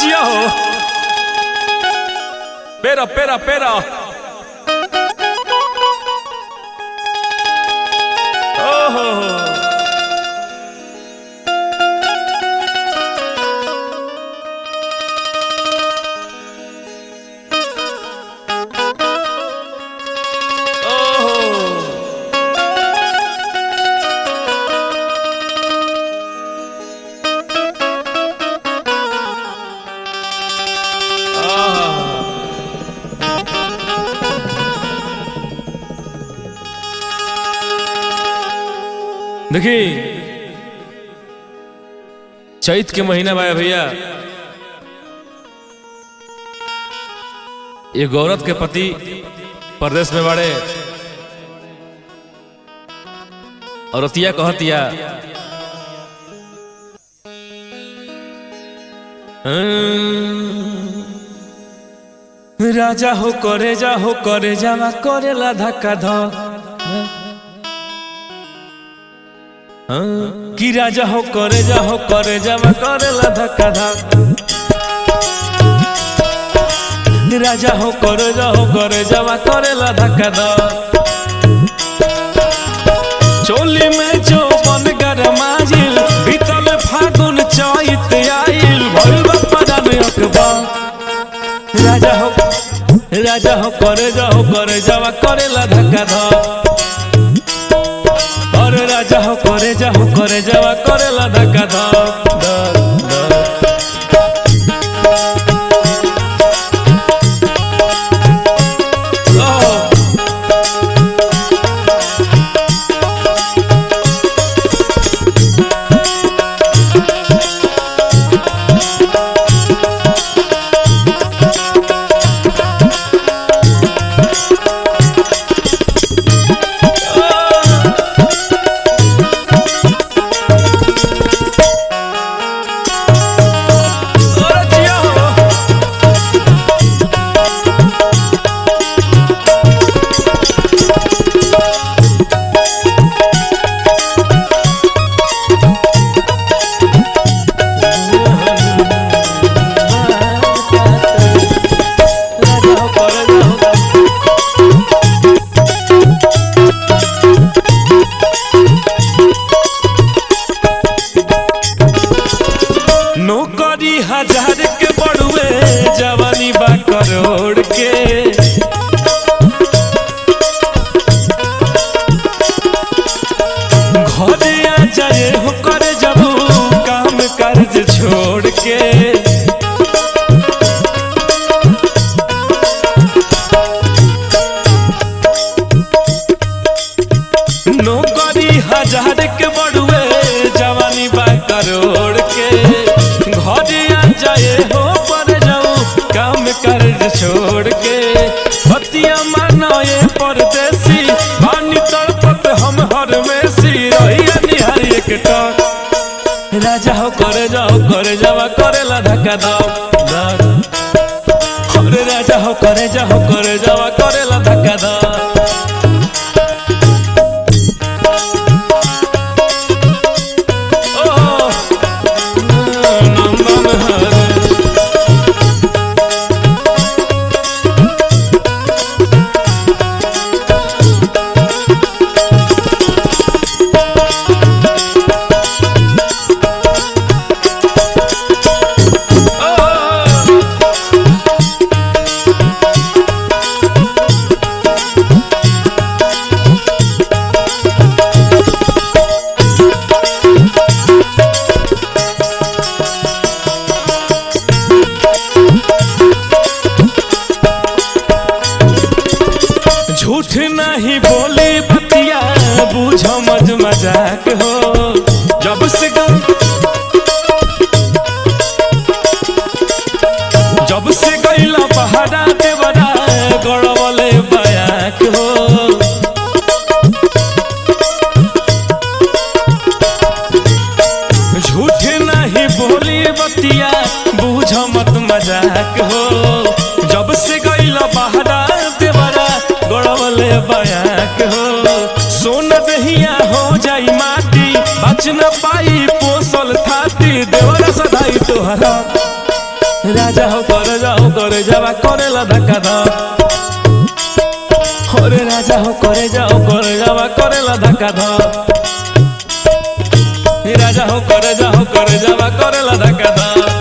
जिया हो पेरा पेरा पेरा ओहो देखिए चैत के महीना बा भैया। ये औरत के पति परदेश में बाड़े औरतिया कहतिया राजा हो करे जावा करेला धक्का धक कि राजा हो करे जावा करेला धक्का धक राजा हो करे जावा करेला धक्का धक चोली में जो बन गरमाइल भीतर में फागुन चैत आइल भइल बा परान अखबा राजा हो करे जावा करेला धक्का धक और राजा हो करे जावा करेला धक्का धक नौकरी हजार के बड़ुए जवानी बा करोड़ के घरे आ जाए हो करे जबू काम कर्ज छोड़ के नौकरी हजार के बड़ुए जवानी बा करोड़ के घरे आ जाए हो पर जाऊं काम कर्ज छोड़ के बतिया मानो ये परदेसी पानी तड़पत हम हर में सी रहिया निहारी एक टक राजा हो करे जावा करेला धक्का धक अरे राजा हो करे जावा करेला धक्का धक झूठ नहीं बोली बतिया बूझो मज मजाक हो जब से गईला पहाड़ा देवरा गड़वले बयाक हो झूठ नहीं बोली बतिया बूझो मत मजाक हो जब से गईला पहाड़ा देवरा गड़वले बयाक हो सोना दहिया हो जाई माटी बच न पाई पोसल थाती देवरा सदाई तोहरा राजा हो करे जावा करेला धक्का धक। ओरे राजा हो करे जावा करेला धक्का धक। राजा हो करे जावा करेला धक्का धक।